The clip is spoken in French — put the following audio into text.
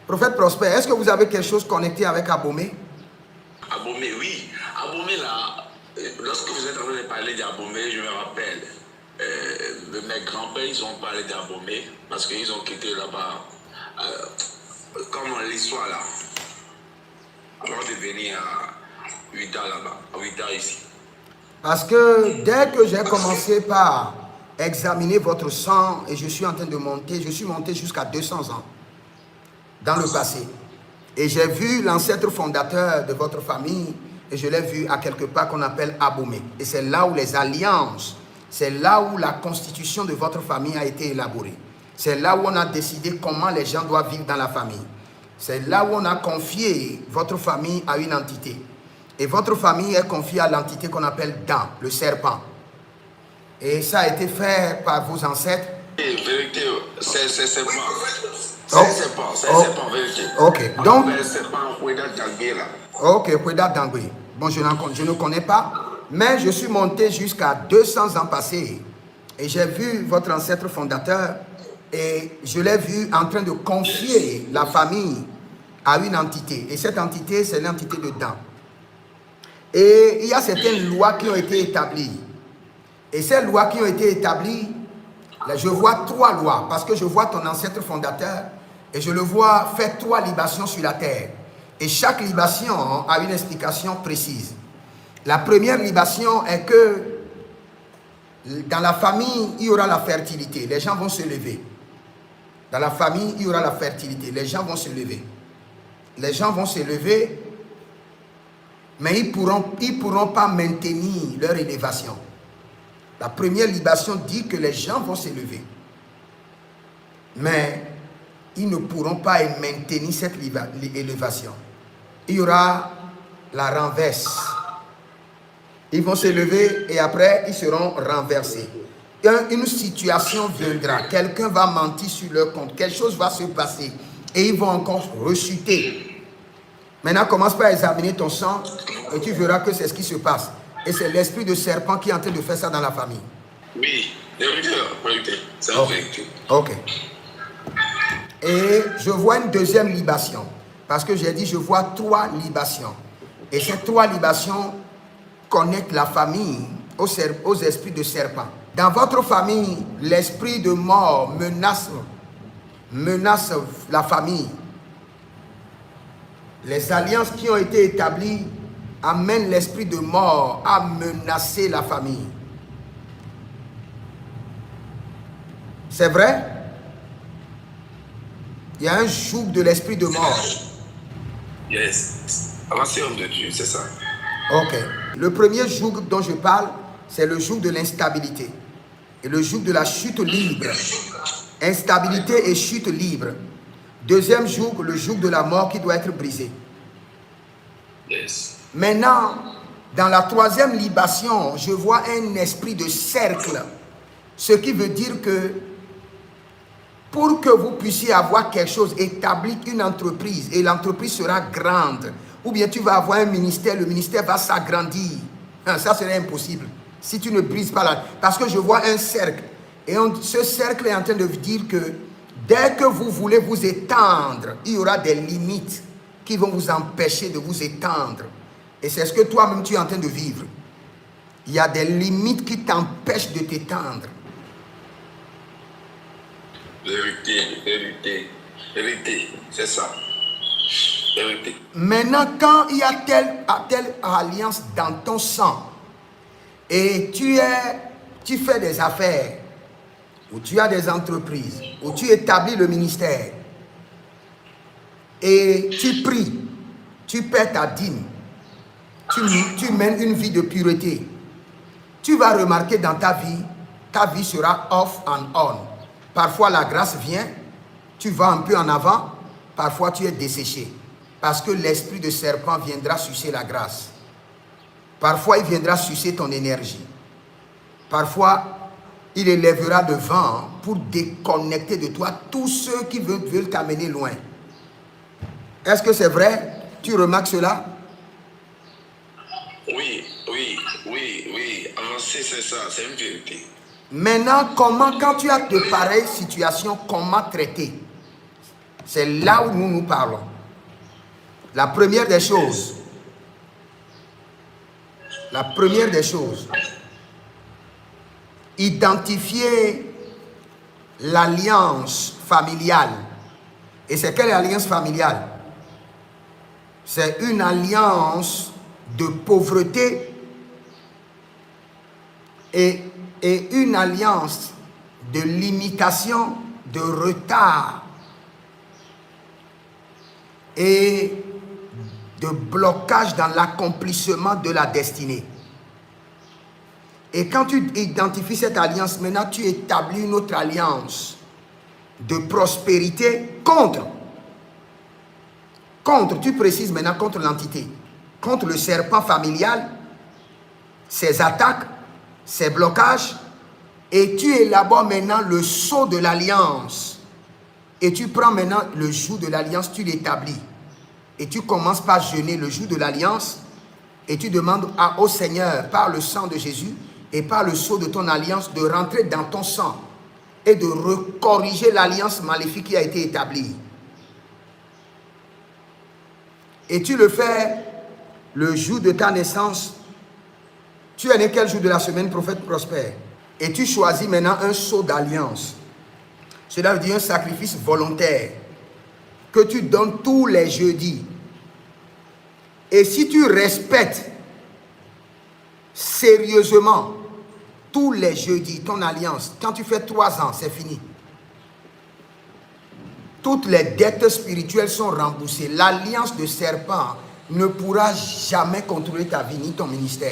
Prophète Prosper, est-ce que vous avez quelque chose connecté avec Abomey? Abomey, oui. Abomey, là, lorsque vous êtes en train de parler d'Abomey, je me rappelle, mes grands-pères, ils ont parlé d'Abomey parce qu'ils ont quitté là-bas, comme l'histoire là, avant de venir à Ouida là-bas, à Ouida ici. Parce que dès que j'ai commencé par examiner votre sang et je suis en train de monter, je suis monté jusqu'à 200 ans dans le passé. Et j'ai vu l'ancêtre fondateur de votre famille et je l'ai vu à quelque part qu'on appelle Abomey. Et c'est là où les alliances, c'est là où la constitution de votre famille a été élaborée. C'est là où on a décidé comment les gens doivent vivre dans la famille. C'est là où on a confié votre famille à une entité. Et votre famille est confiée à l'entité qu'on appelle Dan, le serpent. Et ça a été fait par vos ancêtres. Vérité, c'est serpent. C'est serpent, vérité. Ok, donc. Le serpent, Ouida Dangui là. Ok, Ouida Dangui. Bon, je ne connais pas, mais je suis monté jusqu'à 200 ans passés. Et j'ai vu votre ancêtre fondateur et je l'ai vu en train de confier la famille à une entité. Et cette entité, c'est l'entité de Dan. Et il y a certaines lois qui ont été établies. Et ces lois qui ont été établies, là, je vois 3 lois, parce que je vois ton ancêtre fondateur et je le vois faire 3 libations sur la terre. Et chaque libation a une explication précise. La première libation est que dans la famille, il y aura la fertilité. Les gens vont se lever. Dans la famille, il y aura la fertilité. Les gens vont se lever. Les gens vont se lever, mais ils pourront pas maintenir leur élévation. La première libation dit que les gens vont se lever. Mais ils ne pourront pas maintenir cette élévation. Il y aura la renverse. Ils vont se lever et après, ils seront renversés. Une situation viendra. Quelqu'un va mentir sur leur compte. Quelque chose va se passer. Et ils vont encore rechuter. Maintenant, commence par examiner ton sang et tu verras que c'est ce qui se passe. Et c'est l'esprit de serpent qui est en train de faire ça dans la famille. Oui, vérité. C'est une vérité. Ok. Et je vois une deuxième libation. Parce que j'ai dit, je vois 3 libations. Et ces 3 libations connectent la famille aux esprits de serpent. Dans votre famille, l'esprit de mort menace la famille. Les alliances qui ont été établies amènent l'esprit de mort à menacer la famille. C'est vrai? Il y a un joug de l'esprit de mort. Yes. Avancez, homme de Dieu, c'est ça. Ok. Le premier joug dont je parle, c'est le joug de l'instabilité. Et le joug de la chute libre. Instabilité et chute libre. Deuxième joug, le joug de la mort qui doit être brisé. Yes. Maintenant, dans la 3e libation, je vois un esprit de cercle. Ce qui veut dire que pour que vous puissiez avoir quelque chose, établir une entreprise, et l'entreprise sera grande, ou bien tu vas avoir un ministère, le ministère va s'agrandir. Ça serait impossible si tu ne brises pas là. Parce que je vois un cercle. Et ce cercle est en train de vous dire que dès que vous voulez vous étendre, il y aura des limites qui vont vous empêcher de vous étendre. Et c'est ce que toi-même tu es en train de vivre. Il y a des limites qui t'empêchent de t'étendre. Vérité, c'est ça. Vérité. Maintenant, quand il y a telle alliance dans ton sang, et tu fais des affaires, ou tu as des entreprises, ou tu établis le ministère, et tu pries, tu paies ta dîme, tu mènes une vie de pureté, tu vas remarquer dans ta vie sera off and on. Parfois la grâce vient, tu vas un peu en avant, parfois tu es desséché. Parce que l'esprit de serpent viendra sucer la grâce. Parfois il viendra sucer ton énergie. Parfois il élèvera le vent pour déconnecter de toi tous ceux qui veulent t'amener loin. Est-ce que c'est vrai? Tu remarques cela? Oui. Avancer, c'est ça, c'est une vérité. Maintenant, comment, quand tu as de pareilles situations, comment traiter? C'est là où nous parlons. La première des choses, identifier l'alliance familiale. Et c'est quelle alliance familiale? C'est une alliance de pauvreté et une alliance de limitation, de retard et de blocage dans l'accomplissement de la destinée. Et quand tu identifies cette alliance, maintenant tu établis une autre alliance de prospérité contre, tu précises maintenant contre l'entité, contre le serpent familial, ses attaques, ses blocages, et tu élabores maintenant le sceau de l'alliance. Et tu prends maintenant le joug de l'alliance, tu l'établis. Et tu commences par jeûner le jour de l'alliance et tu demandes au Seigneur, par le sang de Jésus et par le sceau de ton alliance, de rentrer dans ton sang et de recorriger l'alliance maléfique qui a été établie. Et tu le fais le jour de ta naissance. Tu es né quel jour de la semaine, prophète prospère? Et tu choisis maintenant un sceau d'alliance. Cela veut dire un sacrifice volontaire que tu donnes tous les jeudis. Et si tu respectes sérieusement tous les jeudis ton alliance, quand tu fais 3 ans, c'est fini. Toutes les dettes spirituelles sont remboursées. L'alliance de serpent ne pourra jamais contrôler ta vie ni ton ministère.